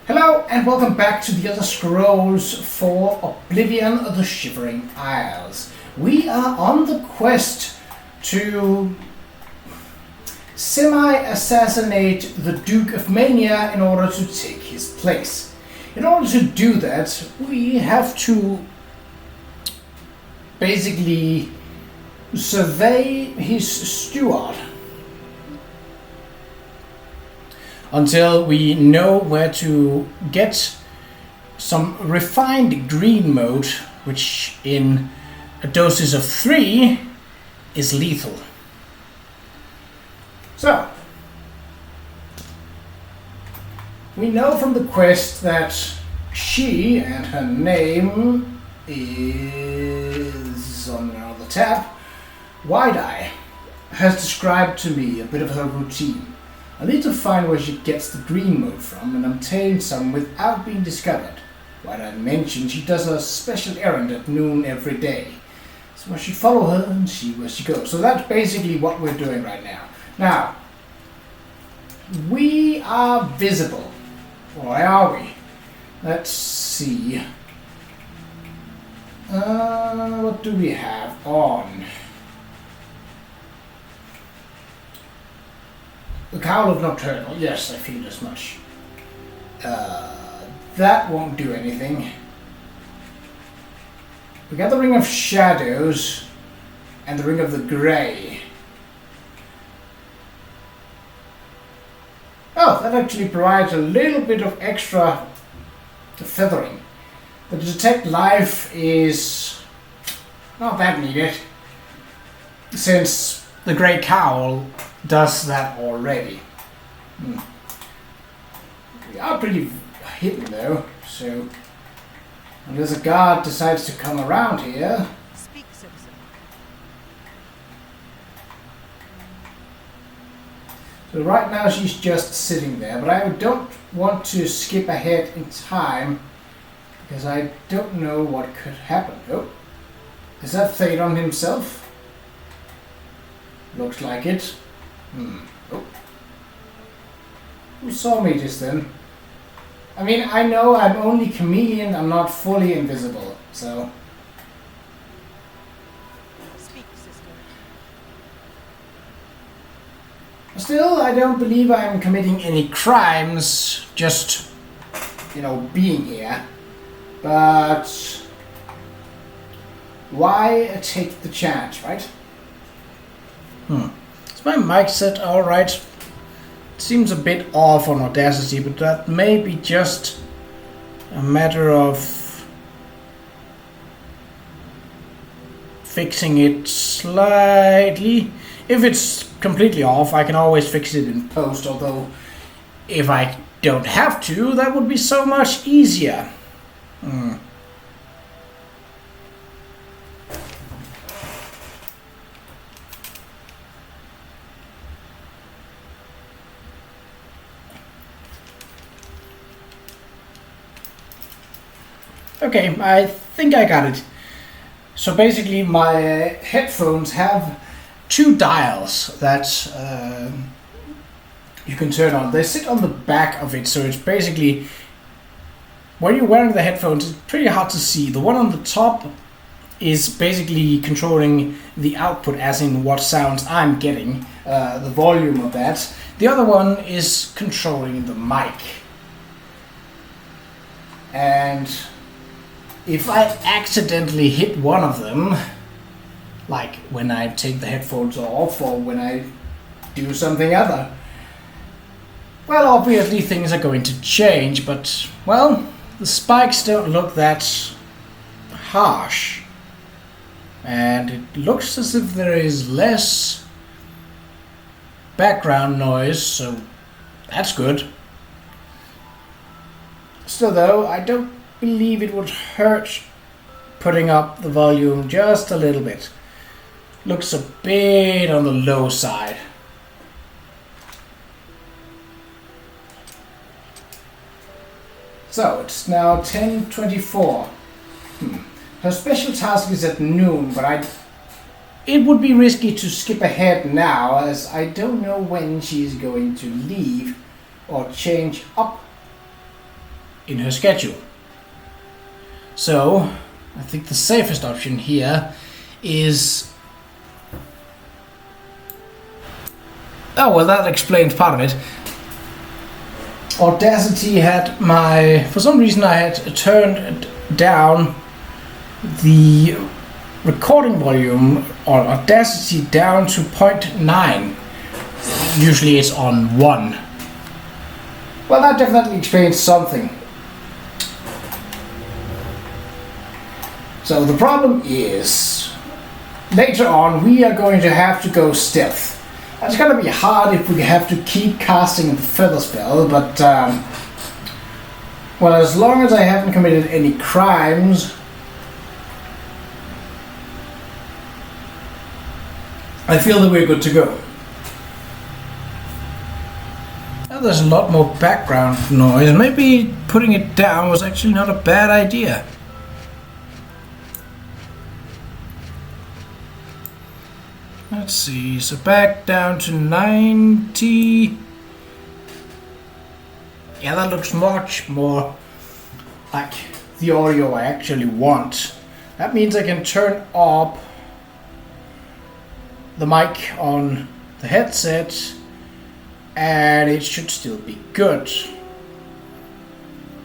Hello and welcome back to the Elder Scrolls for Oblivion of the Shivering Isles. We are on the quest to semi-assassinate the Duke of Mania in order to take his place. In order to do that, we have to basically survey his steward until we know where to get some refined Greenmote, which in a doses of 3 is lethal. So, we know from the quest that she, and her name is on the tab, Wide-Eye, has described to me a bit of her routine. I need to find where she gets the Greenmote from and obtain some without being discovered. What I mentioned, she does a special errand at noon every day. So I should follow her and see where she goes. So that's basically what we're doing right now. Now, we are visible. Why are we? Let's see. What do we have on? The Cowl of Nocturnal, yes, I feel as much. That won't do anything. We got the Ring of Shadows and the Ring of the Grey. Oh, that actually provides a little bit of extra feathering. The Detect Life is not that needed, since the Grey Cowl does that already. We are pretty hidden though, so unless a guard decides to come around here. Speak, citizen. So right now she's just sitting there, but I don't want to skip ahead in time because I don't know what could happen. Oh, is that Thadon himself? Looks like it. Oh. Who saw me just then? I mean, I know I'm only chameleon, I'm not fully invisible, so. Speak, sister. Still, I don't believe I'm committing any crimes, just, being here. But why take the chance, right? Is my mic set alright? It seems a bit off on Audacity, but that may be just a matter of fixing it slightly. If it's completely off, I can always fix it in post, although if I don't have to, that would be so much easier. Okay, I think I got it. So basically my headphones have 2 dials that you can turn on. They sit on the back of it, so it's basically, when you're wearing the headphones, it's pretty hard to see. The one on the top is basically controlling the output, as in what sounds I'm getting, the volume of that. The other one is controlling the mic. And if I accidentally hit one of them, like when I take the headphones off or when I do something other, well, obviously things are going to change, but, well, the spikes don't look that harsh. And it looks as if there is less background noise, so that's good. Still though, I don't believe it would hurt putting up the volume just a little bit. Looks a bit on the low side. So it's now 10:24. Her special task is at noon, but it would be risky to skip ahead now, as I don't know when she's going to leave or change up in her schedule. So I think the safest option here is... Oh, well, that explains part of it. Audacity had my... For some reason I had turned down the recording volume on Audacity down to 0.9. Usually it's on 1. Well, that definitely explains something. So the problem is, later on we are going to have to go stealth. It's gonna be hard if we have to keep casting the feather spell, but well, as long as I haven't committed any crimes, I feel that we're good to go. Now there's a lot more background noise. Maybe putting it down was actually not a bad idea. Let's see, so back down to 90. Yeah, that looks much more like the audio I actually want. That means I can turn up the mic on the headset and it should still be good.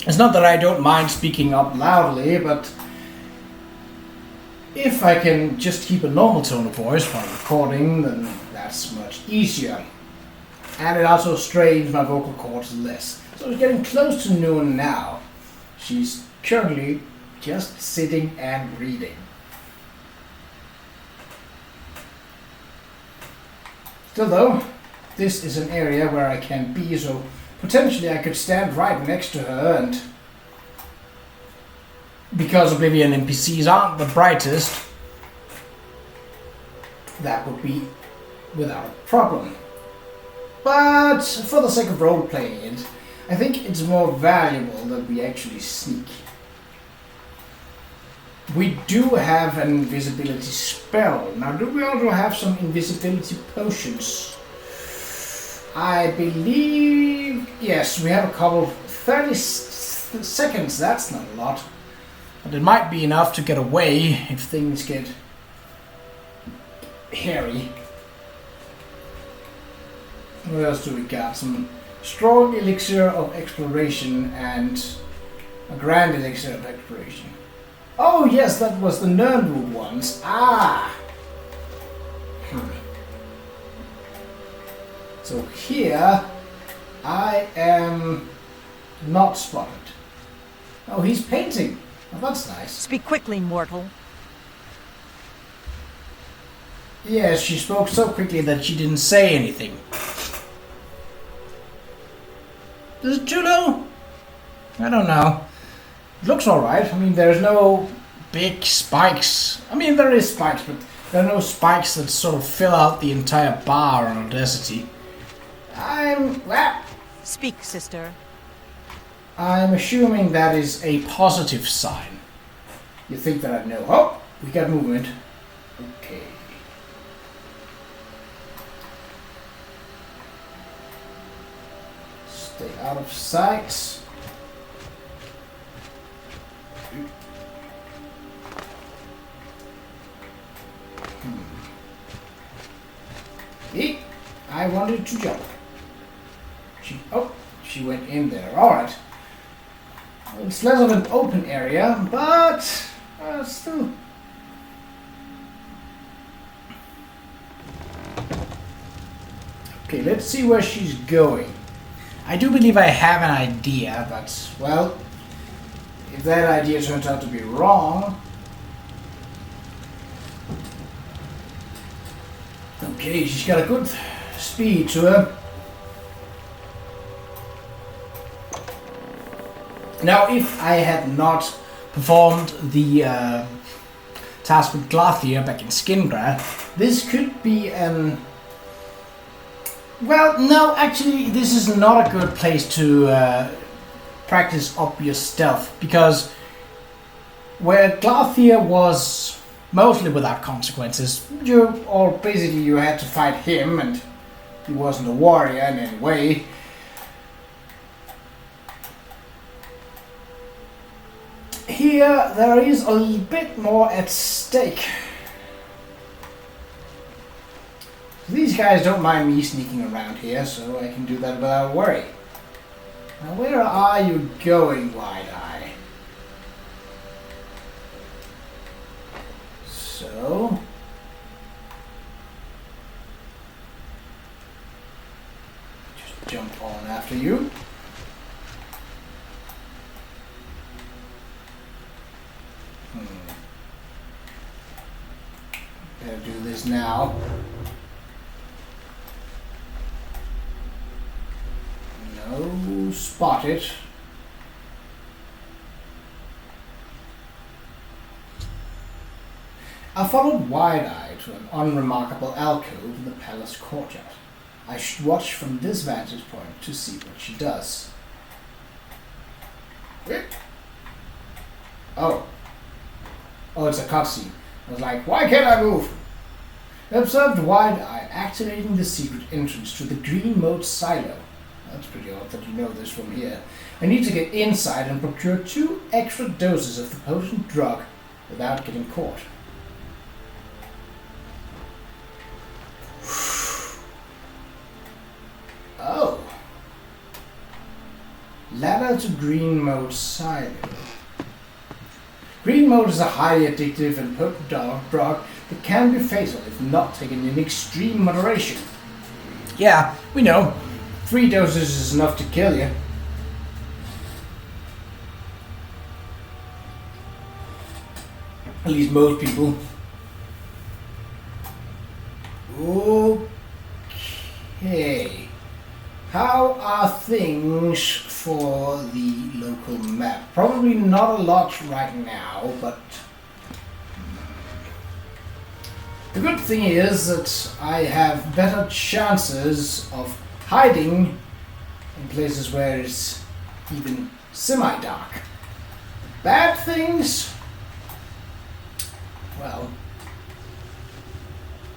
It's not that I don't mind speaking up loudly, but if I can just keep a normal tone of voice while recording, then that's much easier. And it also strains my vocal cords less. So it's getting close to noon now. She's currently just sitting and reading. Still though, this is an area where I can be, so potentially I could stand right next to her, and because Oblivion NPCs aren't the brightest, that would be without a problem. But for the sake of role-playing it, I think it's more valuable that we actually sneak. We do have an invisibility spell. Now, do we also have some invisibility potions? I believe... yes, we have a couple. 30 seconds, that's not a lot. But it might be enough to get away if things get hairy. What else do we got? Some strong elixir of exploration and a grand elixir of exploration. Oh yes, that was the Nernwood ones. Ah! So here I am not spotted. Oh, he's painting. Oh, that's nice. Speak quickly, mortal. Yes, she spoke so quickly that she didn't say anything. Is it too low? I don't know. It looks alright. I mean, there's no big spikes. I mean, there is spikes, but there are no spikes that sort of fill out the entire bar on Audacity. Well, Speak, sister. I'm assuming that is a positive sign. You think that I know? Oh, we got movement. Okay. Stay out of sight. I wanted to jump. She went in there. Alright. Well, it's less of an open area, but still. Okay, let's see where she's going. I do believe I have an idea, but, well, if that idea turns out to be wrong... Okay, she's got a good speed to her. Now, if I had not performed the task with Glathia back in Qa'Rajh, this could be an... Well, no, actually, this is not a good place to practice obvious stealth, because where Glathia was mostly without consequences, you had to fight him, and he wasn't a warrior in any way. here there is a little bit more at stake. These guys don't mind me sneaking around here, so I can do that without worry. Now where are you going, Wide-Eye? So... just jump on after you. Better do this now. No, spot it. I followed Wide-Eye to an unremarkable alcove in the palace courtyard. I should watch from this vantage point to see what she does. Oh. Oh, it's a cutscene. I was like, why can't I move? I observed Wide-Eye activating the secret entrance to the Greenmote Silo. That's pretty odd that you know this from here. I need to get inside and procure 2 extra doses of the potent drug without getting caught. Oh. Ladder to Greenmote Silo. Greenmote is a highly addictive and potent drug that can be fatal if not taken in extreme moderation. Yeah, we know. 3 doses is enough to kill you. At least most people. Okay. How are things for the local map? Probably not a lot right now, but the good thing is that I have better chances of hiding in places where it's even semi-dark. Bad things? Well,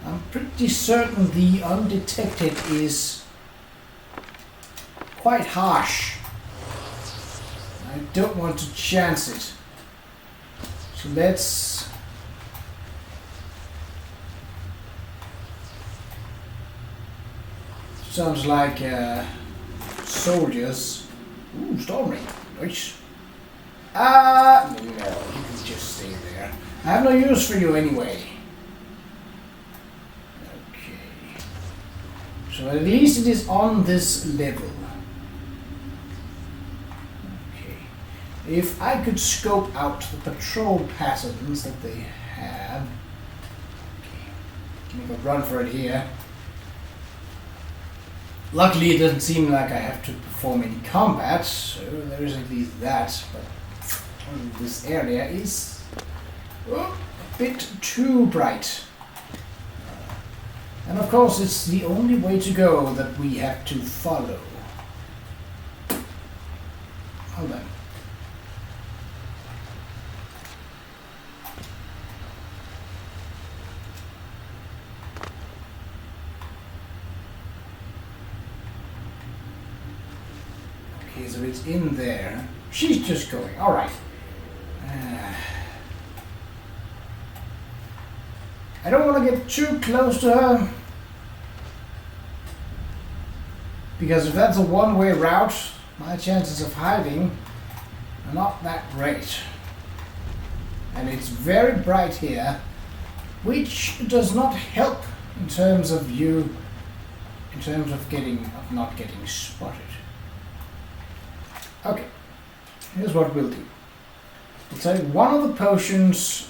I'm pretty certain the undetected is quite harsh. I don't want to chance it. So let's... sounds like soldiers. Ooh, Stormy. Nice. No, you can just stay there. I have no use for you anyway. Okay. So at least it is on this level. Okay. If I could scope out the patrol patterns that they have. Okay. Make a run for it here. Luckily, it doesn't seem like I have to perform any combat, so there is at least that. But this area is a bit too bright. And of course, it's the only way to go that we have to follow. Hold on. Okay, so it's in there. She's just going. All right. I don't want to get too close to her. Because if that's a one-way route, my chances of hiding are not that great. And it's very bright here, which does not help in terms of not getting spotted. Okay, here's what we'll do. We'll take one of the potions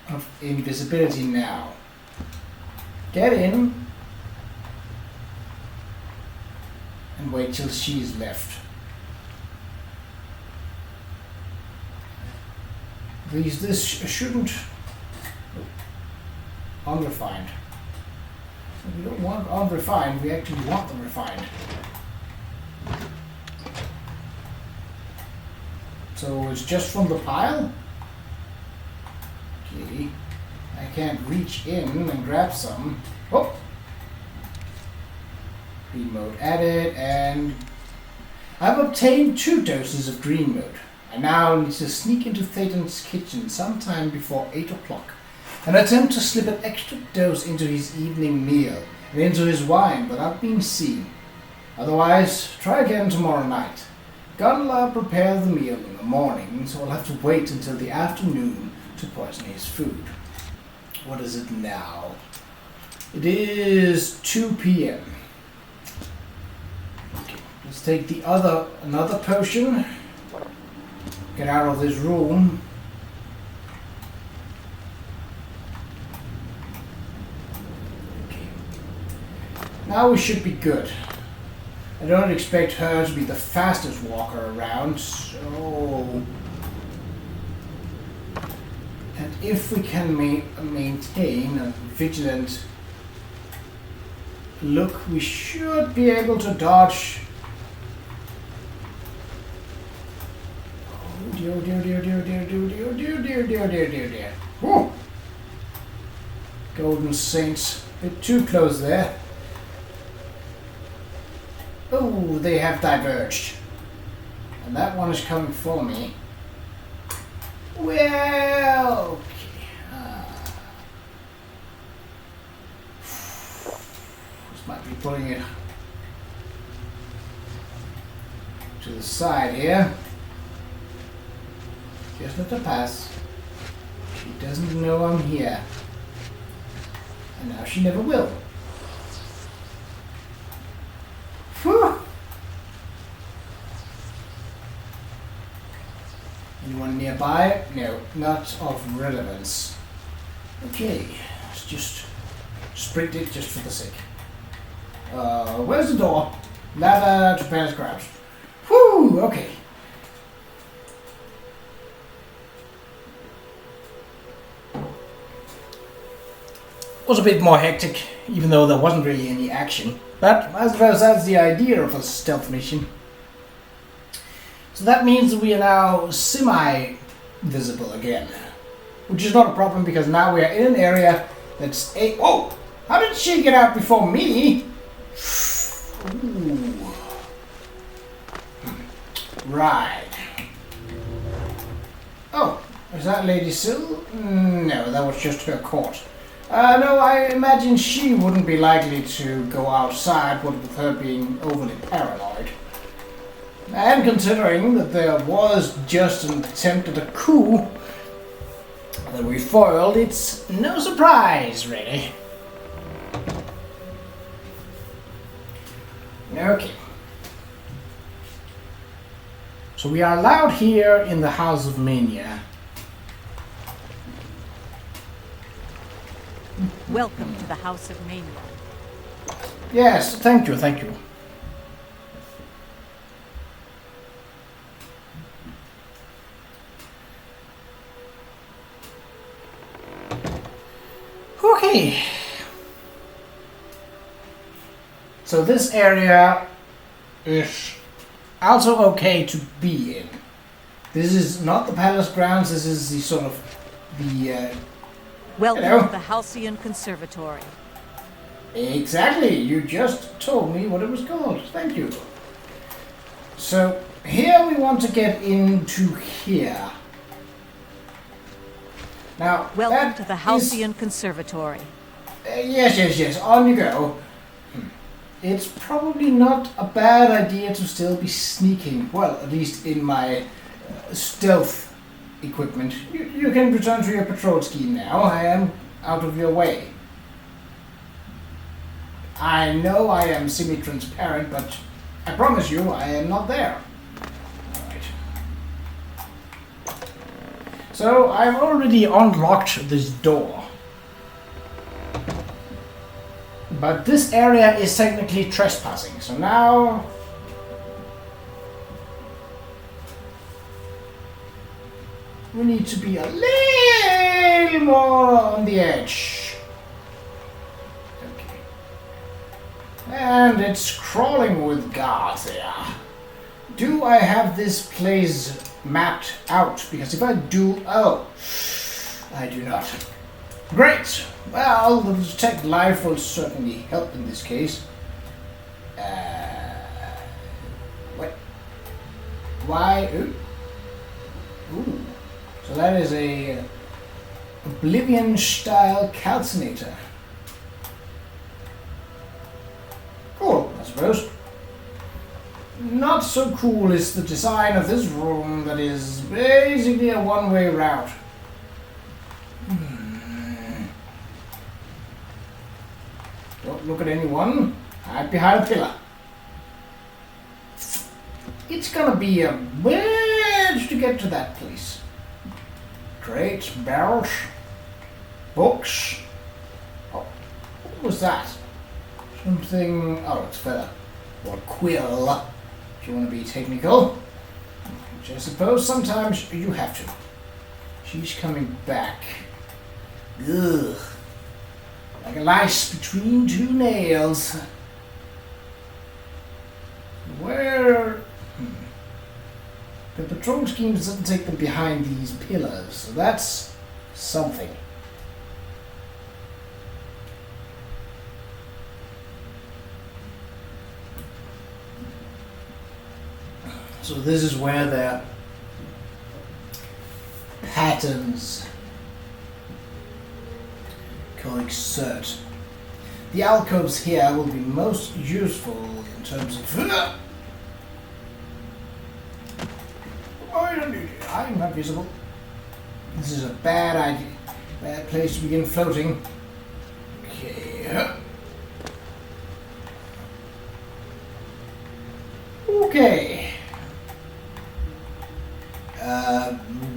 of invisibility now. Get in and wait till she's left. This shouldn't... unrefined. We don't want unrefined, we actually want them refined. So it's just from the pile? Okay. I can't reach in and grab some. Oh! Greenmote added, and I've obtained 2 doses of Greenmote. I now need to sneak into Thadon's kitchen sometime before 8 o'clock and attempt to slip an extra dose into his evening meal and into his wine without being seen. Otherwise, try again tomorrow night. Gunla prepared the meal in the morning, so I'll have to wait until the afternoon to poison his food. What is it now? It is 2 p.m. Okay, let's take another potion. Get out of this room. Okay. Now we should be good. I don't expect her to be the fastest walker around, so... And if we can maintain a vigilant look, we should be able to dodge. Oh dear, dear, dear, dear, dear, dear, dear, dear, dear, dear, dear, dear, dear. Woo! Golden Saints, a bit too close there. Oh, they have diverged. And that one is coming for me. Well, okay. This might be putting it to the side here. Just let her pass. She doesn't know I'm here. And now she never will. Whew. Anyone nearby? No, not of relevance. Okay, let's just sprint it just for the sake. Where's the door? Ladder to Palace Grounds. Whew, okay. Was a bit more hectic, even though there wasn't really any action. But I suppose that's the idea of a stealth mission. So that means we are now semi-visible again. Which is not a problem because now we are in an area that's a... Whoa! How did she get out before me? Ooh. Right. Oh, is that Lady Syl? No, that was just her court. No, I imagine she wouldn't be likely to go outside, what with her being overly paranoid. And considering that there was just an attempt at a coup that we foiled, it's no surprise, really. Okay. So we are allowed here in the House of Mania. Welcome to the House of Mania. Yes, thank you, thank you. Okay. So this area is also okay to be in. This is not the palace grounds, this is the sort of the Welcome hello? to the Halcyon Conservatory. Exactly, you just told me what it was called. Thank you. So here we want to get into here. Now, welcome to the Halcyon Conservatory. Yes, on you go. It's probably not a bad idea to still be sneaking. Well, at least in my stealth equipment. You can return to your patrol scheme now. I am out of your way. I know I am semi-transparent, but I promise you I am not there. Alright. So I've already unlocked this door. But this area is technically trespassing, so now we need to be a little more on the edge. Okay. And it's crawling with guards there. Do I have this place mapped out? Because if I do... Oh, I do not. Great! Well, the detect life will certainly help in this case. What? Why? So that is a Oblivion-style calcinator. Cool, I suppose. Not so cool is the design of this room that is basically a one-way route. Don't look at anyone. Hide behind a pillar. It's gonna be a wedge to get to that place. Crates, barrels, books. Oh, what was that? Something. Oh, it's feather. Or quill, if you want to be technical. Which I suppose sometimes you have to. She's coming back. Ugh. Like a lice between two nails. Where... The patrol scheme doesn't take them behind these pillars, so that's something. So this is where their patterns coexert. The alcoves here will be most useful in terms of... I'm not visible. This is a bad idea. Bad place to begin floating. Okay. Okay.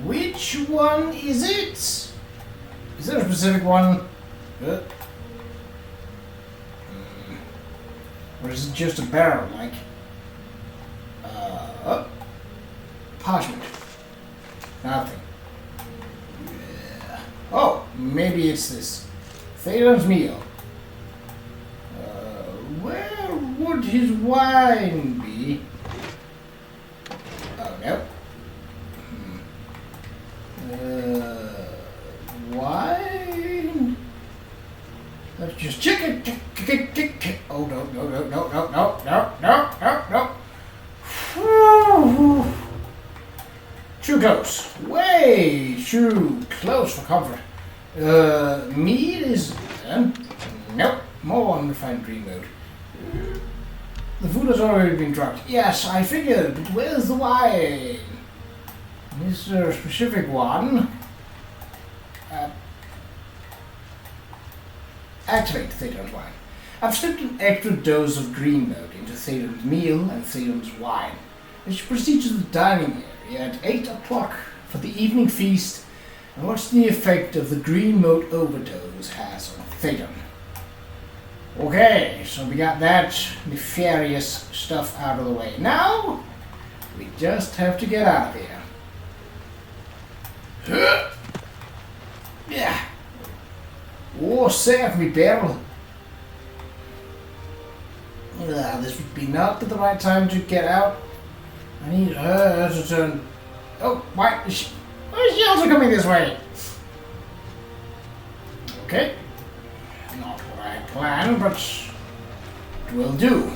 Which one is it? Is there a specific one? Or is it just a barrel, like? Parchment. Nothing. Yeah. Oh, maybe it's this. Thadon's meal. Where would his wine be? Oh, no. Wine? Let's just check it. Oh, no. Too close. Way too close for comfort. Mead is... nope. More unrefined Greenmote. The food has already been drugged. Yes, I figured, but where's the wine? Is there a specific one? Activate Thadon's wine. I've slipped an extra dose of Greenmote into Thadon's meal and Thadon's wine. I should proceed to the dining area at 8 o'clock for the evening feast and watch the effect of the Greenmote overdose has on Thadon. Okay, so we got that nefarious stuff out of the way. Now, we just have to get out of here. Yeah. Oh, save me, barrel. This would be not the right time to get out. I need her to turn... Oh, why is she also coming this way? Okay. Not what I had planned, but it will do.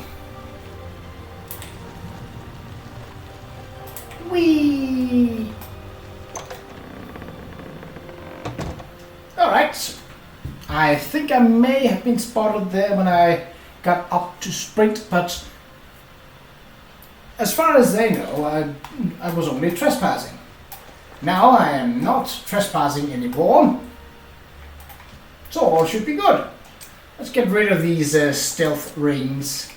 Whee! Alright. I think I may have been spotted there when I got up to sprint, but as far as they know, I was only trespassing. Now I am not trespassing anymore, so all should be good. Let's get rid of these stealth rings.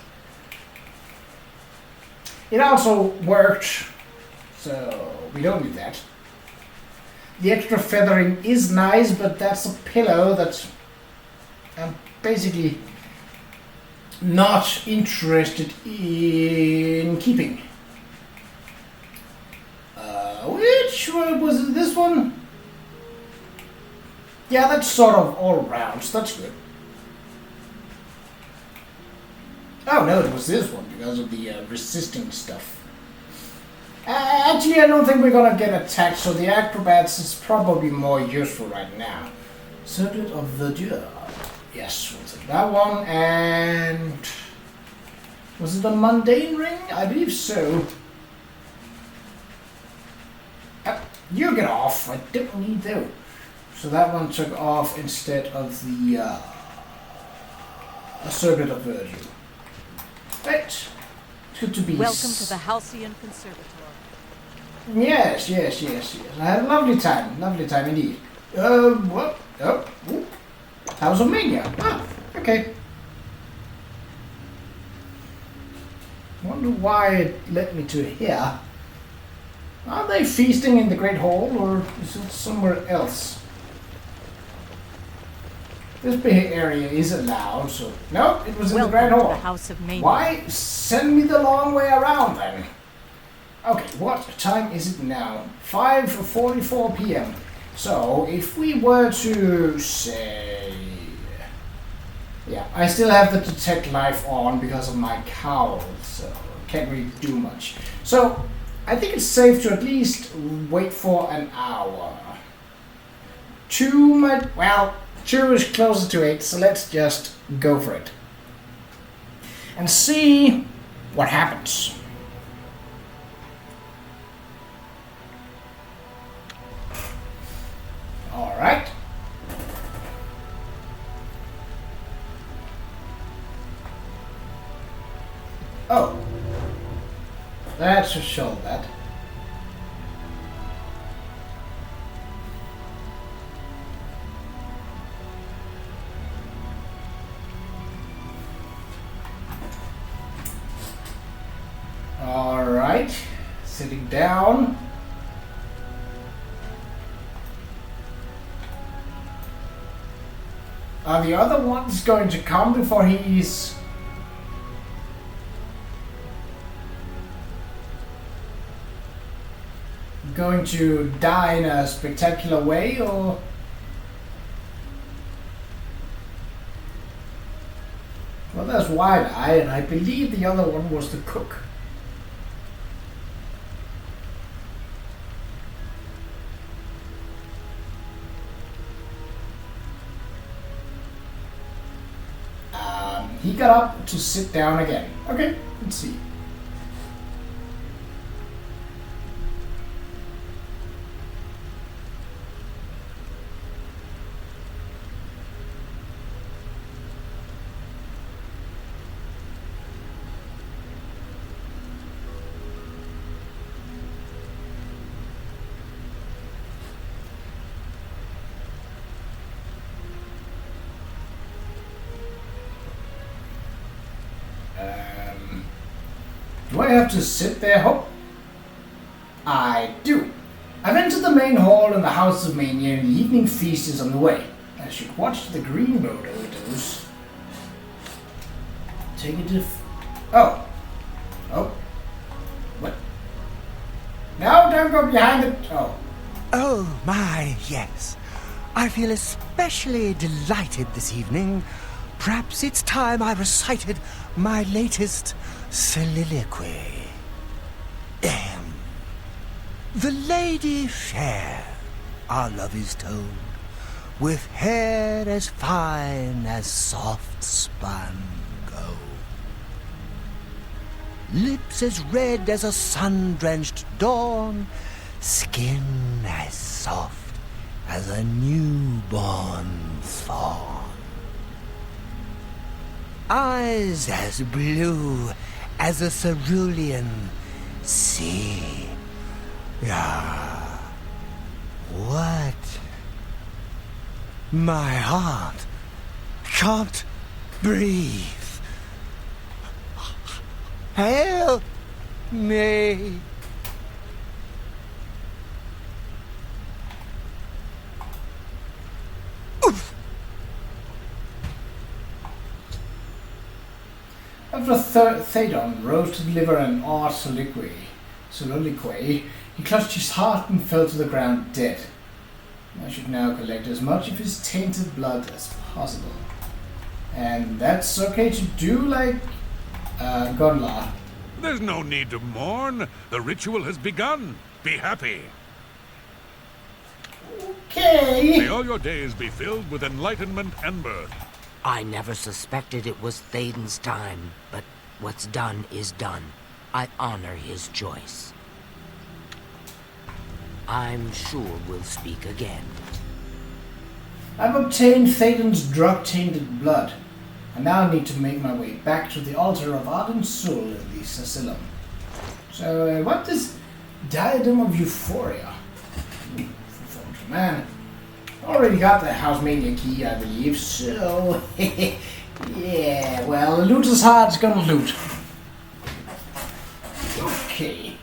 It also worked, so we don't need that. The extra feathering is nice, but that's a pillow that I'm basically not interested in keeping. Which was it, this one? Yeah, that's sort of all round, so that's good. Oh no, it was this one because of the resisting stuff. Actually, I don't think we're gonna get attacked, so the acrobats is probably more useful right now. Circuit of Verdure. Yes, we'll take that one, and... Was it a mundane ring? I believe so. You get off. I don't need you. So that one took off instead of the Circuit of Virtue. Right. It's good to be... Welcome to the Halcyon Conservatory. Yes. I had a lovely time indeed. What? Oh, ooh. House of Mania. Ah, okay. Wonder why it led me to here. Are they feasting in the Great Hall, or is it somewhere else? This big area is allowed, so... No, it was in the Great Hall. The House of Mania. Why send me the long way around, then? Okay, what time is it now? 5:44 p.m. So, if we were to say... Yeah, I still have the detect life on because of my cowl, so can't really do much. So, I think it's safe to at least wait for an hour. 2 is closer to 8, so let's just go for it. And see what happens. Alright. Oh. That should show that. Alright. Sitting down. Are the other ones going to come before he's... going to die in a spectacular way, or... Well, there's Wide-Eye, and I believe the other one was the cook. He got up to sit down again. Okay, let's see. Do I have to sit there? Oh, I do. I've entered the main hall in the House of Mania, and the evening feast is on the way. I should watch the Greenmote overdose. Take it to... Oh. What? No, don't go behind it. Oh. Oh, my, yes. I feel especially delighted this evening. Perhaps it's time I recited my latest soliloquy. The lady fair, our love is told, with hair as fine as soft spun gold, lips as red as a sun-drenched dawn, skin as soft as a newborn fawn, eyes as blue as a cerulean sea. Ah, what? My heart can't breathe. Help me. After Thadon rose to deliver an odd soliloquy, he clutched his heart and fell to the ground dead. I should now collect as much of his tainted blood as possible. And that's okay to do, like Gunlar. There's no need to mourn. The ritual has begun. Be happy. Okay. May all your days be filled with enlightenment and mirth. I never suspected it was Thadon's time, but what's done is done. I honor his choice. I'm sure we'll speak again. I've obtained Thadon's drug-tainted blood. I now need to make my way back to the altar of Ardent Soul in the Asylum. So, what is Diadem of Euphoria? Man, already got the House of Mania key, I believe, so... yeah, well, the looter's heart's gonna loot. Okay.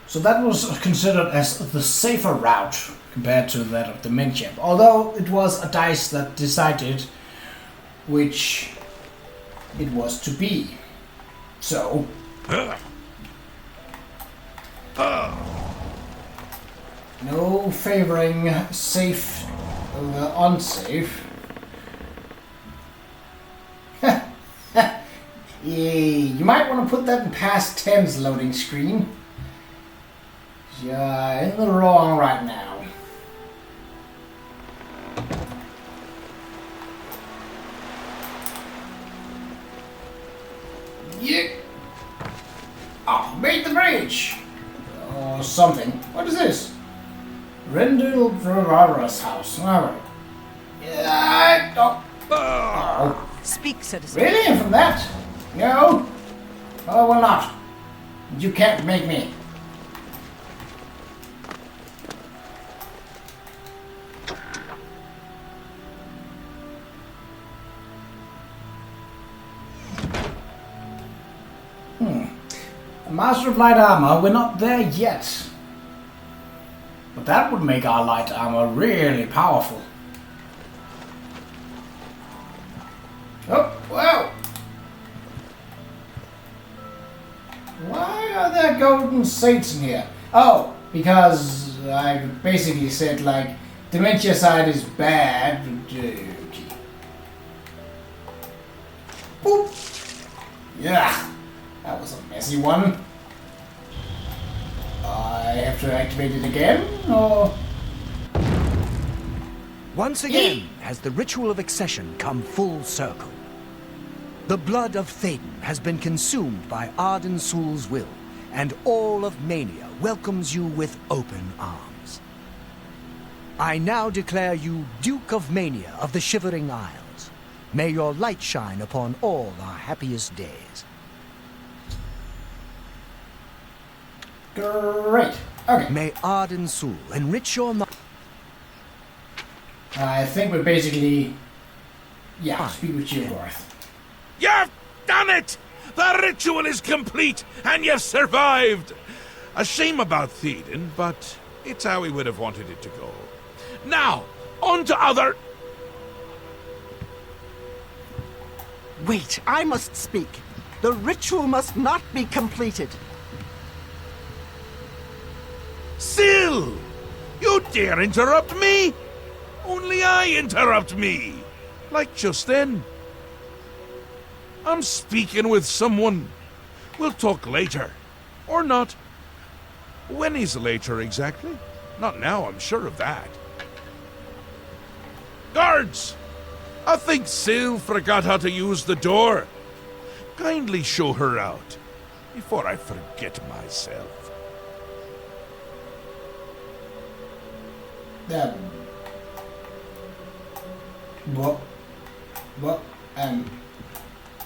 So that was considered as the safer route compared to that of Dementia, although it was a dice that decided which it was to be. So... no favoring safe over unsafe. Yeah, you might want to put that in past tense loading screen. You're in the wrong right now. Yeah. Oh, made the bridge! Or something. What is this? Rendell Qa'Rajh's house. Alright. Yeah, oh. Speak, citizen. Really? From that? No? Oh, well not. You can't make me. Master of Light Armor, we're not there yet. But that would make our light armor really powerful. Oh, wow! Why are there golden saints in here? Oh, because I basically said, like, Dementia side is bad. Boop! Yeah, that was a messy one. I have to activate it again, or... Once again has the ritual of accession come full circle. The blood of Thadon has been consumed by Arden Soul's will, and all of Mania welcomes you with open arms. I now declare you Duke of Mania of the Shivering Isles. May your light shine upon all our happiest days. Great. Okay. May Arden Soul enrich your mind. I think we're basically... yeah, speak with you, Qa'Rajh. You've done it! The ritual is complete, and you've survived! A shame about Thadon, but it's how he would have wanted it to go. Now, on to other... Wait, I must speak. The ritual must not be completed. Syl! You dare interrupt me? Only I interrupt me! Like just then. I'm speaking with someone. We'll talk later. Or not. When is later exactly? Not now, I'm sure of that. Guards! I think Syl forgot how to use the door. Kindly show her out, before I forget myself. What?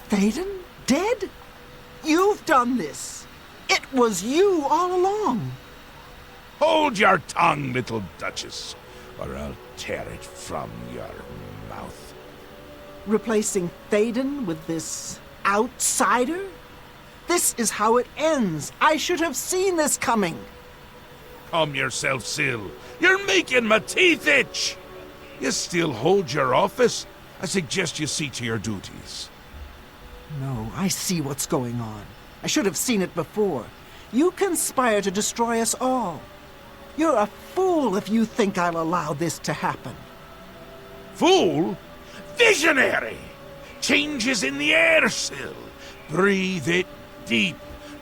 Thadon? Dead? You've done this. It was you all along. Hold your tongue, little Duchess, or I'll tear it from your mouth. Replacing Thadon with this outsider? This is how it ends. I should have seen this coming. Calm yourself, Syl. You're making my teeth itch. You still hold your office. I suggest you see to your duties. No, I see what's going on. I should have seen it before. You conspire to destroy us all. You're a fool if you think I'll allow this to happen. Fool? Visionary! Change is in the air, Syl. Breathe it deep.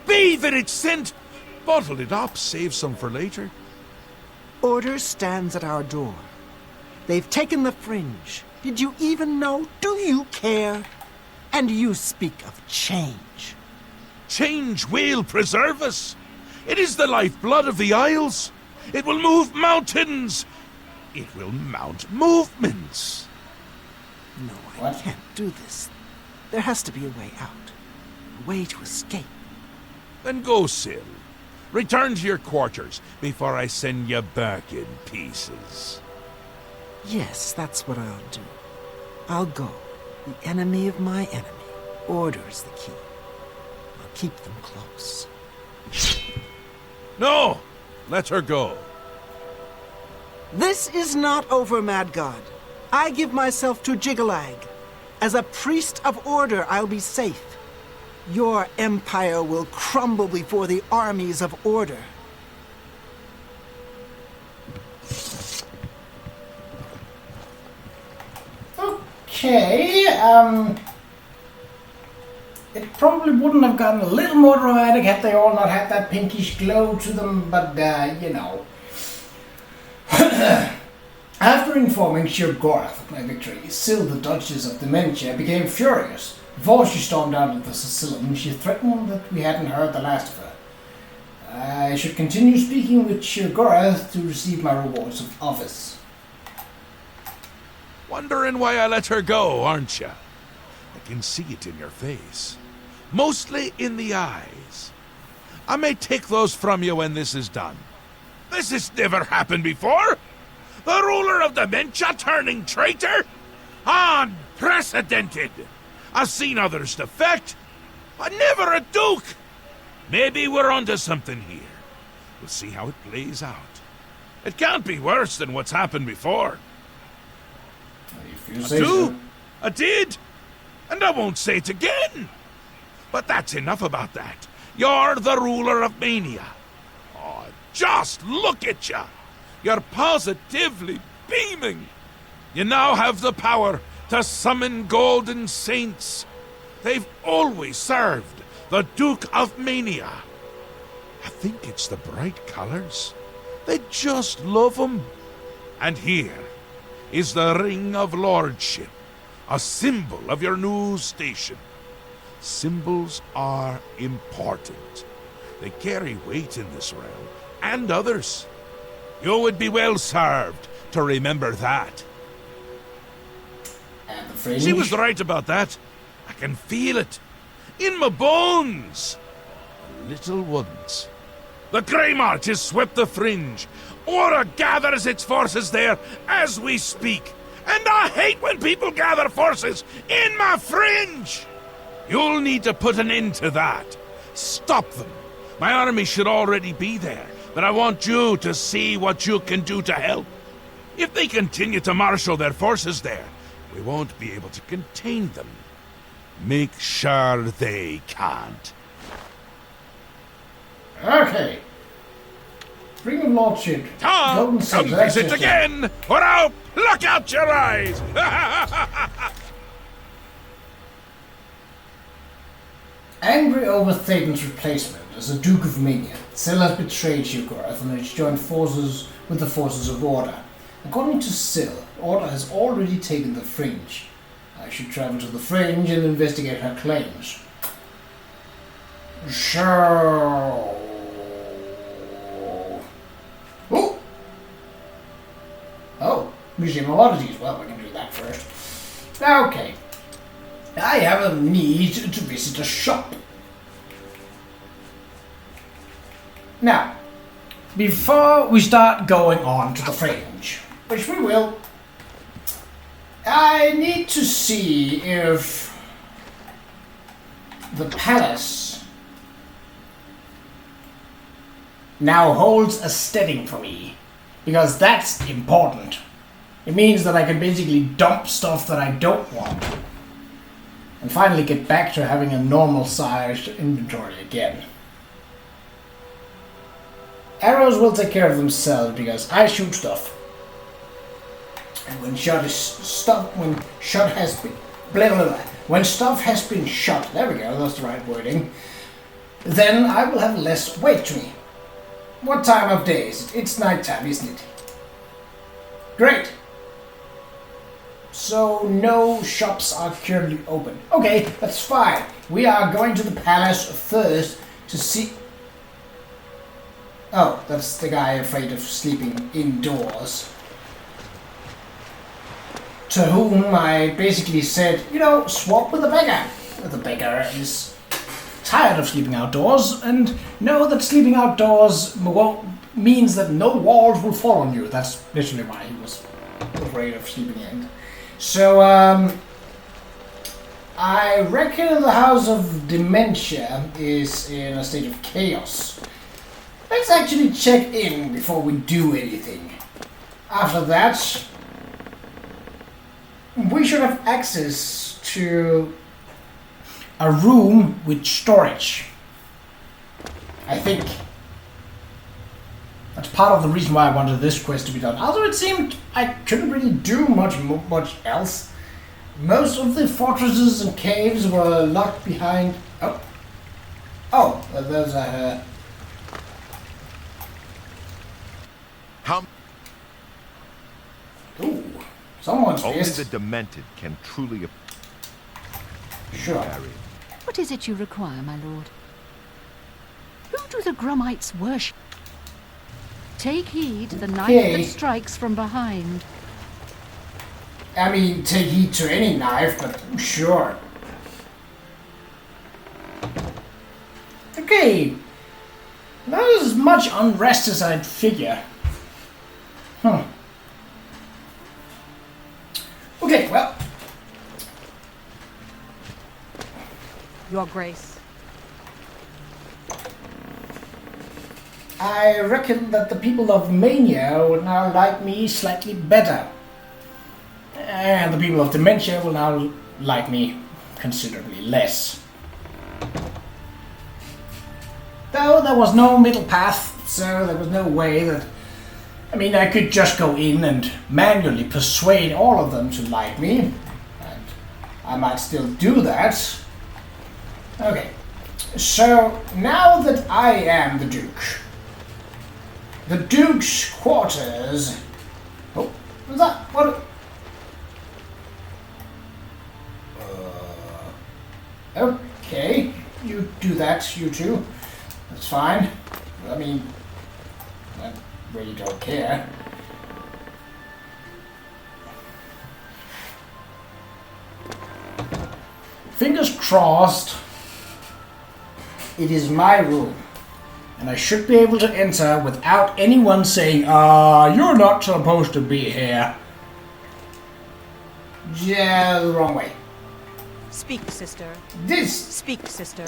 Bathe in its scent. Bottle it up, save some for later. Order stands at our door. They've taken the fringe. Did you even know? Do you care? And you speak of change. Change will preserve us. It is the lifeblood of the Isles. It will move mountains. It will mount movements. No, I can't do this. There has to be a way out. A way to escape. Then go, Syl. Return to your quarters before I send you back in pieces. Yes, that's what I'll do. I'll go. The enemy of my enemy. Order is the key. I'll keep them close. No! Let her go. This is not over, Mad God. I give myself to Qa'Rajh. As a priest of order, I'll be safe. Your empire will crumble before the armies of order. Okay, it probably wouldn't have gotten a little more dramatic had they all not had that pinkish glow to them, but, you know. After informing Qa'Rajh of my victory, Syl, the Duchess of Dementia, became furious. Before she stormed out of the asylum, she threatened that we hadn't heard the last of her. I should continue speaking with Qa'Rajh to receive my rewards of office. Wondering why I let her go, aren't you? I can see it in your face. Mostly in the eyes. I may take those from you when this is done. This has never happened before! The ruler of Dementia turning traitor? Unprecedented! I've seen others defect, but never a duke! Maybe we're onto something here. We'll see how it plays out. It can't be worse than what's happened before. If you I say do. so. I did. And I won't say it again. But that's enough about that. You're the ruler of Mania. Oh, just look at you. You're positively beaming. You now have the power to summon golden saints. They've always served the Duke of Mania. I think it's the bright colors. They just love 'em. And here is the Ring of Lordship, a symbol of your new station. Symbols are important. They carry weight in this realm, and others. You would be well served to remember that. And the fringe? She was right about that. I can feel it. In my bones. The little ones. The Grey March has swept the fringe. Aura gathers its forces there as we speak. And I hate when people gather forces in my fringe! You'll need to put an end to that. Stop them. My army should already be there, but I want you to see what you can do to help. If they continue to marshal their forces there, we won't be able to contain them. Make sure they can't. Okay. Ring of Lordship. Tom, come visit again, or I'll pluck out your eyes! Angry over Thadon's replacement as the Duke of Mania, Syl has betrayed Qa'Rajh and has joined forces with the forces of Order. According to Syl, Order has already taken the Fringe. I should travel to the Fringe and investigate her claims. So... Oh, Museum of Oddities. Well, we can do that first. Okay. I have a need to visit a shop. Now, before we start going on to the Fringe, which we will, I need to see if the palace now holds a steading for me, because that's important. It means that I can basically dump stuff that I don't want and finally get back to having a normal-sized inventory again. Arrows will take care of themselves because I shoot stuff. And when stuff has been shot, there we go, that's the right wording, then I will have less weight to me. What time of day is it? It's nighttime, isn't it? Great. So no shops are currently open. Okay, that's fine. We are going to the palace first to see... Oh, that's the guy afraid of sleeping indoors. To whom I basically said, you know, swap with the beggar. The beggar is tired of sleeping outdoors and know that sleeping outdoors means that no walls will fall on you. That's literally why he was afraid of sleeping in. So, I reckon the House of Dementia is in a state of chaos. Let's actually check in before we do anything. After that, we should have access to a room with storage. I think that's part of the reason why I wanted this quest to be done. Although it seemed I couldn't really do much else. Most of the fortresses and caves were locked behind... Oh, those are... Ooh, someone's Only pissed. the demented can truly... Sure. What is it you require, my lord? Who do the Grummites worship? Take heed, the knife Okay. that strikes from behind. I mean, take heed to any knife, but sure. Okay. Not as much unrest as I'd figure. Okay, well. Your Grace. I reckon that the people of Mania would now like me slightly better. And the people of Dementia will now like me considerably less. Though there was no middle path, so there was no way that... I mean, I could just go in and manually persuade all of them to like me. And I might still do that. Okay, so now that I am the Duke, the Duke's quarters... Oh, what's that? What? Okay, you do that, you two. That's fine. I mean, I really don't care. Fingers crossed, it is my room. And I should be able to enter without anyone saying, you're not supposed to be here. Yeah, the wrong way. Speak, sister. This... Speak, sister.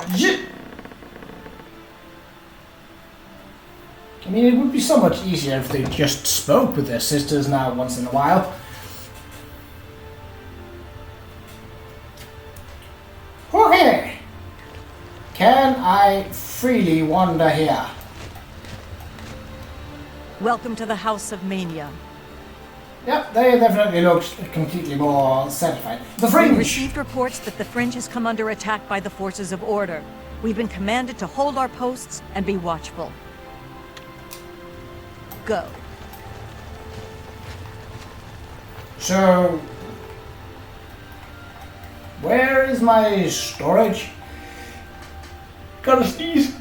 I mean, it would be so much easier if they just spoke with their sisters now once in a while. Okay. Can I freely wander here? Welcome to the House of Mania. Yep, they definitely looked completely more satisfied. The We Fringe! received reports that the Fringe has come under attack by the forces of order. We've been commanded to hold our posts and be watchful. Go. So... where is my storage? Gotta sneeze.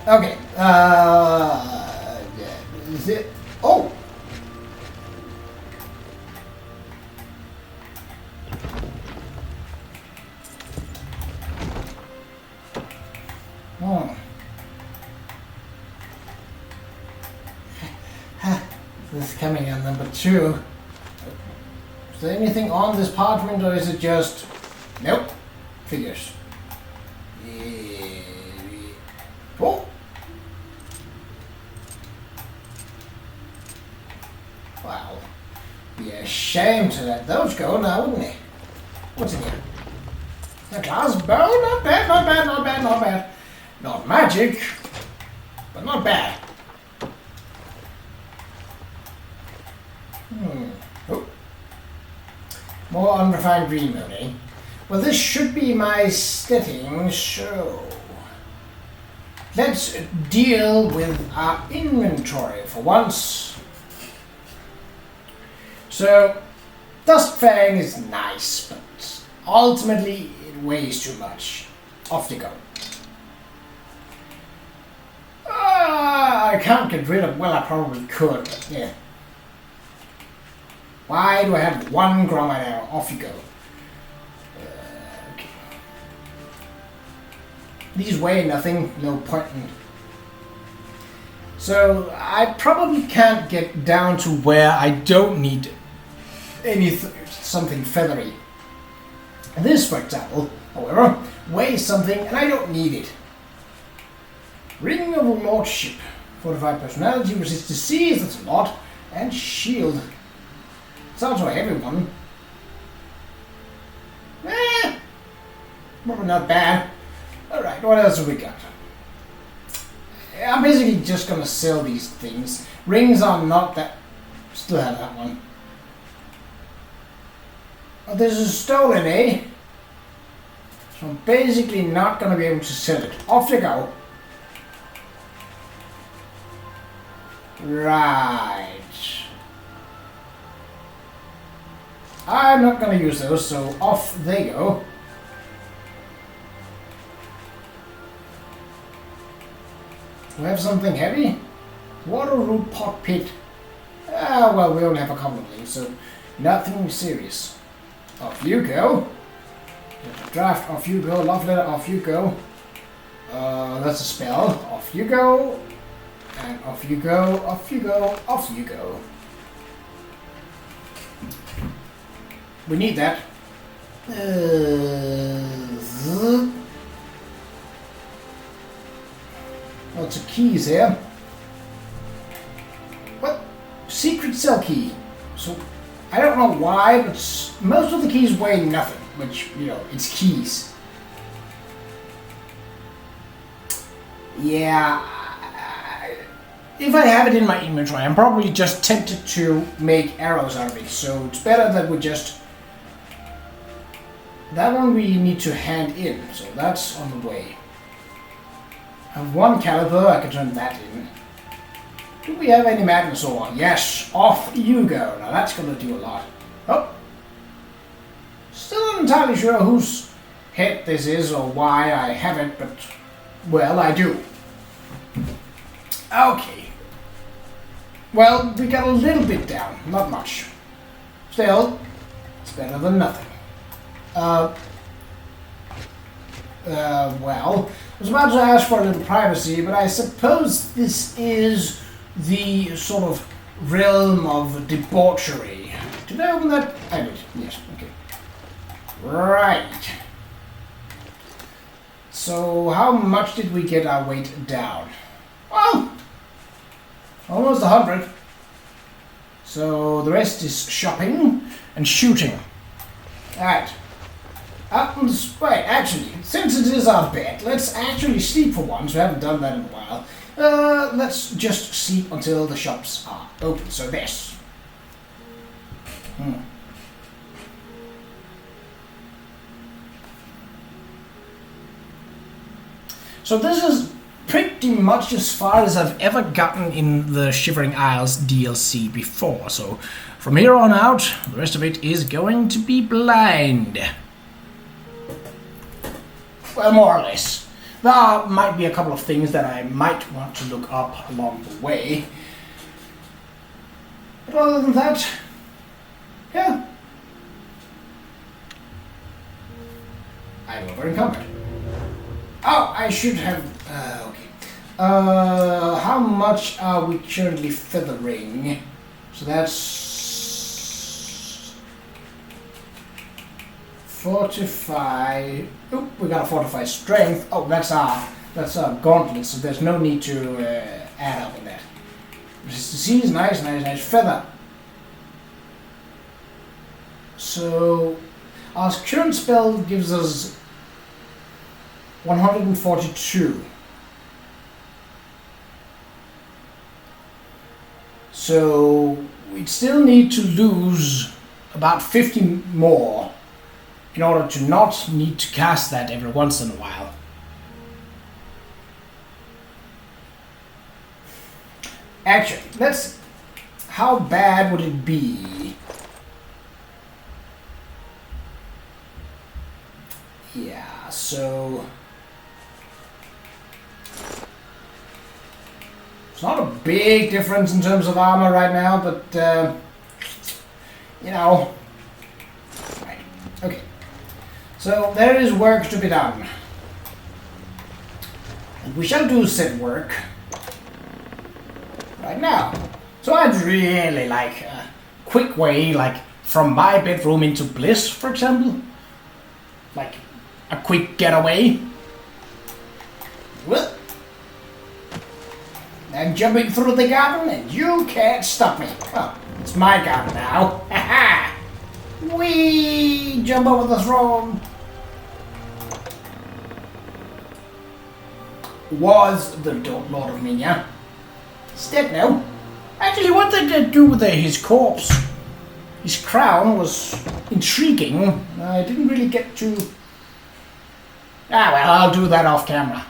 Okay. Is it? Oh. This is coming in number 2. Is there anything on this parchment, or is it just... Nope. Figures. Oh! Wow. Be a shame to let those go now, wouldn't it? What's in here? A glass bowl? Not bad, not bad, not bad, not bad. Not magic, but not bad. Oh. More unrefined greenmote, eh? Well, this should be my setting, so... let's deal with our inventory for once. So, Duskfang is nice, but ultimately it weighs too much. Off you go. I can't get rid of, well, I probably could, but yeah. Why do I have one Gromite arrow? Off you go. Okay. These weigh nothing, no point in. So I probably can't get down to where I don't need something feathery. This, for example, however, weighs something and I don't need it. Ring of Lordship. Fortified personality, resist disease, that's a lot. And shield. It's also a heavy one. Probably not bad. Alright, what else have we got? I'm basically just gonna sell these things. Rings are not that... Still have that one. Oh, this is stolen, eh? So I'm basically not gonna be able to sell it. Off you go. Right. I'm not gonna use those, so off they go. We have something heavy? Water root pot pit. Ah, well, we only have a couple of things, so nothing serious. Off you go. Draft, off you go. Love letter, off you go. That's a spell. Off you go. And off you go, off you go, off you go. We need that. Lots of keys here. What? Secret cell key. So, I don't know why, but most of the keys weigh nothing. Which, you know, it's keys. Yeah. If I have it in my inventory, I'm probably just tempted to make arrows out of it. So it's better that we just... That one we need to hand in, so that's on the way. I have one caliber, I can turn that in. Do we have any madness or one? Yes, off you go. Now that's gonna do a lot. Oh. Still not entirely sure whose head this is or why I have it, but... Well, I do. Okay. Well, we got a little bit down, not much. Still, it's better than nothing. Well, I was about to ask for a little privacy, but I suppose this is the sort of realm of debauchery. Did I open that? I did, yes, okay. Right. So, how much did we get our weight down? Well, almost 100. So the rest is shopping and shooting. Alright. Wait, actually, since it is our bed, let's actually sleep for once. We haven't done that in a while. Let's just sleep until the shops are open. So this. So this is pretty much as far as I've ever gotten in the Shivering Isles DLC before, so from here on out, the rest of it is going to be blind. Well, more or less. There might be a couple of things that I might want to look up along the way. But other than that, yeah. I'm over-encumbered. Oh, I should have... okay. How much are we currently feathering? So that's... 45... Oop, we got a 45 strength. Oh, that's our gauntlet, so there's no need to add up in that. Resist disease, nice. Feather. So, our current spell gives us 142. So we'd still need to lose about 50 more in order to not need to cast that every once in a while. Actually, let's... How bad would it be? Yeah, so... It's not a big difference in terms of armor right now, but... you know... Right, okay. So, there is work to be done. And we shall do said work right now. So I'd really like a quick way, like from my bedroom into Bliss, for example. Like a quick getaway. Well, I'm jumping through the garden and you can't stop me. Well, it's my garden now. Haha! Whee! Jump over the throne. Was the Lord of Mania. He's dead now. Actually, what did they do with his corpse? His crown was intriguing. I didn't really get to... Ah, well, I'll do that off camera.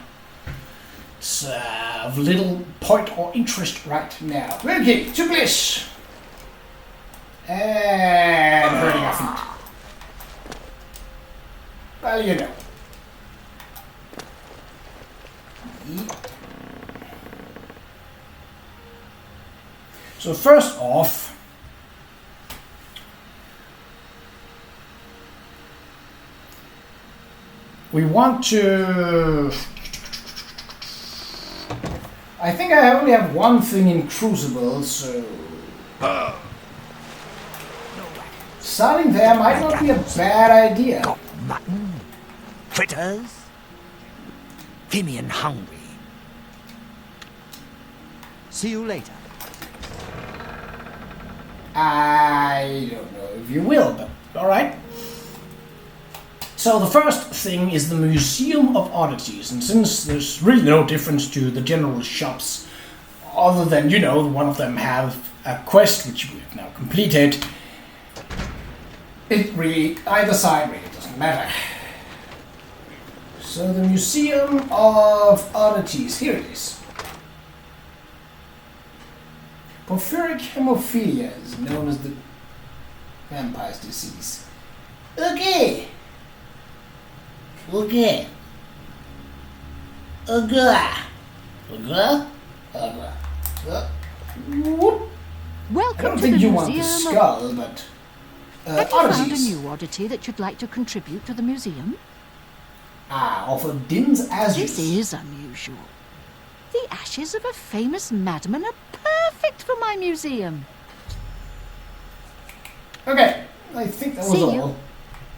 It's of little point or interest right now. Okay, to Bliss. And hurting our feet. Well, you know. So first off, we want to... I think I only have one thing in Crucible, so... Starting there might not be a bad idea. Got mutton, fritters, Fimian hungry. See you later. I don't know if you will, but alright. So the first thing is the Museum of Oddities, and since there's really no difference to the general shops, other than, you know, one of them have a quest which we have now completed, it really, either side really doesn't matter. So the Museum of Oddities, here it is. Porphyric hemophilia is known as the vampire's disease. Okay. Okay. Whoop. Welcome I don't to think the you want the Museum skull, but... Have you found a oddities. new oddity that you'd like to contribute to the museum? Ah, offer Din's ashes. This is unusual. The ashes of a famous madman are perfect for my museum. Okay, I think that was See all. you.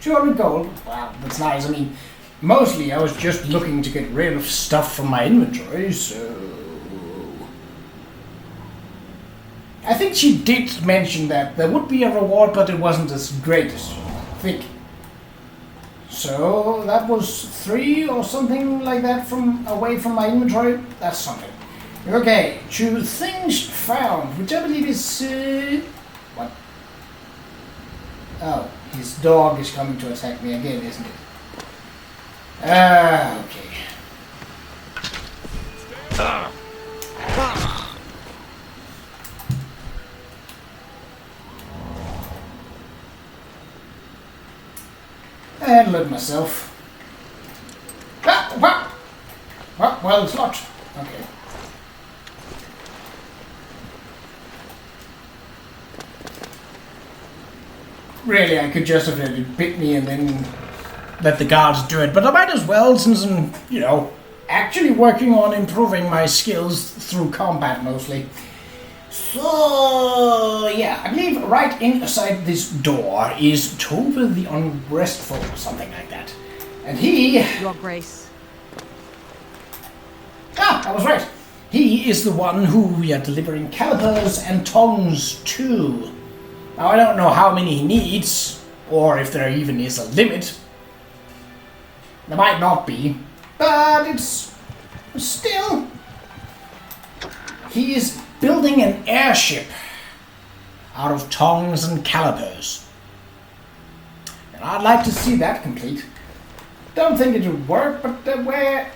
200 gold. Wow, that's nice. I mean, mostly I was just looking to get rid of stuff from my inventory, so... I think she did mention that there would be a reward, but it wasn't as great as I think. So that was 3 or something like that from away from my inventory. That's something. Okay, to things found, which I believe is what? Oh, his dog is coming to attack me again, isn't it? Okay. I handled myself. Well, it's locked. Okay. Really, I could just have let it bit me and then let the guards do it, but I might as well, since I'm, you know, actually working on improving my skills through combat mostly. So, yeah, I believe right inside this door is Tove the Unrestful, or something like that. And he... Your Grace. Ah, I was right. He is the one who we are delivering calipers and tongs to. Now, I don't know how many he needs, or if there even is a limit. There might not be, but it's still... He is building an airship out of tongs and calipers. And I'd like to see that complete. Don't think it would work, but where...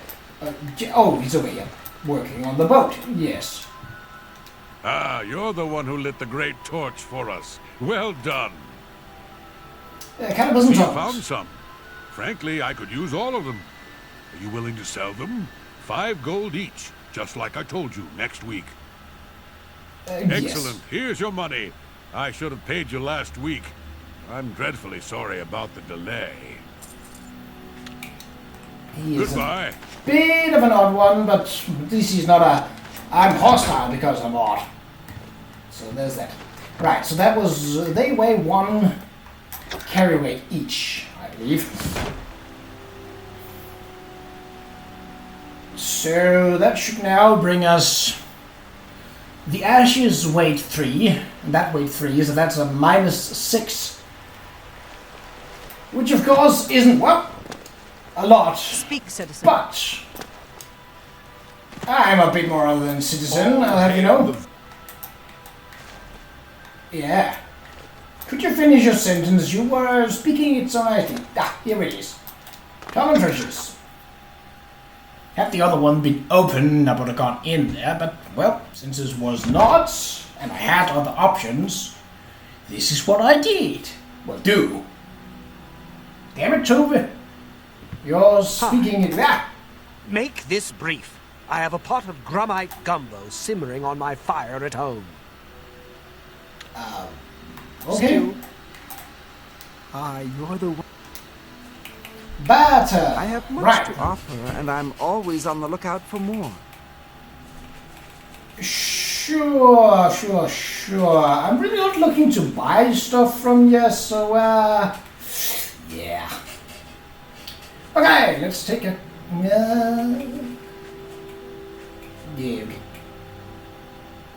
oh, he's over here, working on the boat, yes. Ah, you're the one who lit the great torch for us. Well done. Cannibals and We zombies. found some. Frankly, I could use all of them. Are you willing to sell them? 5 gold each, just like I told you, next week. Excellent. Here's your money. I should have paid you last week. I'm dreadfully sorry about the delay. He is Goodbye. a bit of an odd one, but this is not a... I'm hostile because I'm odd. So there's that. Right, so that was... They weigh 1 carry weight each, I believe. So that should now bring us... The ashes weight 3, and that weight 3, so that's a -6. Which of course isn't, well, a lot. Speak, citizen. But I'm a bit more than citizen, I'll have you know. Yeah. Could you finish your sentence? You were speaking it so nicely. Ah, here it is. Common treasures. Had the other one been open, I would have gone in there, but, well, since this was not, and I had other options, this is what I did. Well, do. Damn it, Tove. You're speaking it that. Make this brief. I have a pot of Grumite gumbo simmering on my fire at home. Okay. Stew. You're the one. Butter. I have much right. to offer, and I'm always on the lookout for more. Sure. I'm really not looking to buy stuff from you, so, yeah. Okay, let's take it.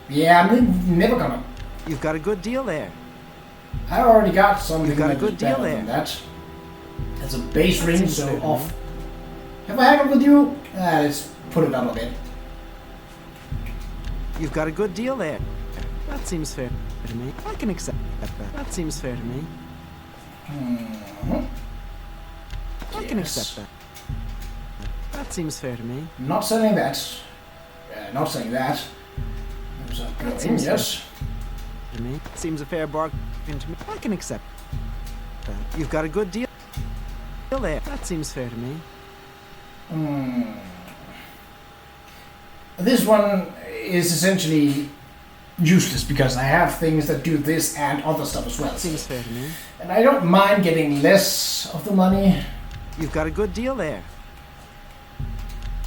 Yeah, I'm never gonna. You've got a good deal there. I already got something. You've got a that good is better deal than there. that. That's a base ring, seems so fair to off. me. Have I haggled with you? Let's put it up a bit. You've got a good deal there. That seems fair to me. I can accept that. That seems fair to me. I can accept that. That seems fair to me. Not saying that. Not saying that. Those are going, seems yes. To me, seems a fair bargain to me. I can accept that. You've got a good deal there. That seems fair to me. This one is essentially useless because I have things that do this and other stuff as well. Seems fair to me. And I don't mind getting less of the money You've got a good deal there.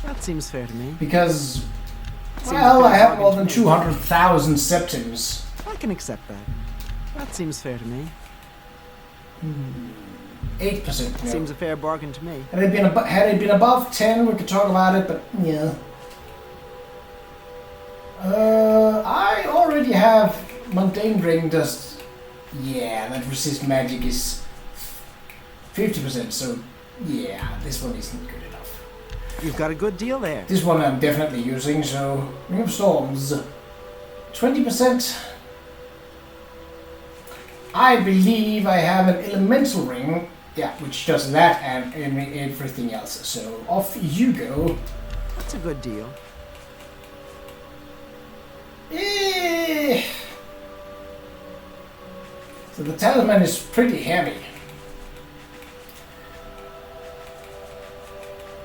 That seems fair to me. because, Seems well, fair I have bargain more to than me. 200,000 septims. I can accept that. That seems fair to me. 8%. No. Seems a fair bargain to me. Had it been above 10, we could talk about it, but yeah. I already have mundane ring dust. Yeah, that resist magic is 50%, so yeah, this one isn't good enough. You've got a good deal there. This one I'm definitely using, so Ring of Storms. 20%. I believe I have an elemental ring, yeah, which does that and everything else. So off you go. That's a good deal. So the talisman is pretty heavy.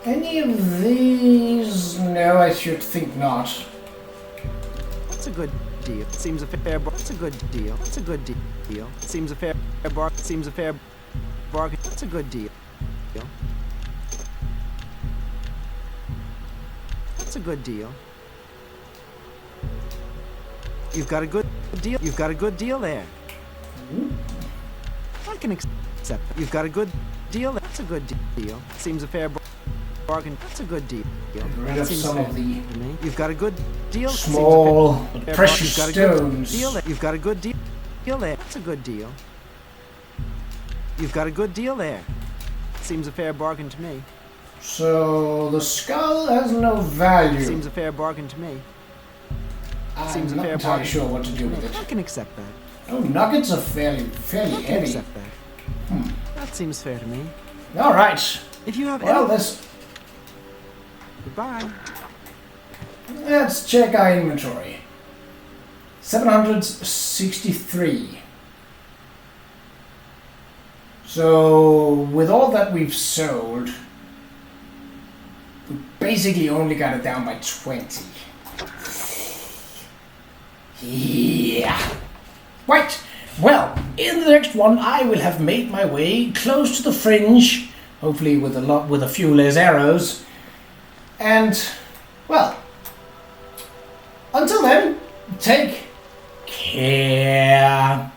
Any of these? No, I should think not. That's a good deal. Seems a fair bar. That's a good deal. That's a good deal. Seems a fair bar. Seems a fair bargain. That's a good deal. That's a good deal. You've got a good deal. You've got a good deal there. I can accept that. You've got a good deal. That's a good deal. Seems a fair bargain. That's a good deal. Get rid That of seems some fair of the to me. You've got a good deal. Seems a small fair but precious You've got a good stones. deal there. You've got a good deal there. That's a good deal. You've got a good deal there. Seems a fair bargain to me. So the skull has no value. Seems a fair bargain to me. I'm seems a not fair entirely bargain. sure what to do with I it. can accept that. Oh, nuggets are fairly I can heavy. accept that. That seems fair to me. All right. If you have Well, any... Goodbye. let's check our inventory. 763. So with all that we've sold, we basically only got it down by 20. Yeah. Right. Well, in the next one, I will have made my way close to the fringe, hopefully with a few less arrows. And, well, until then, take care.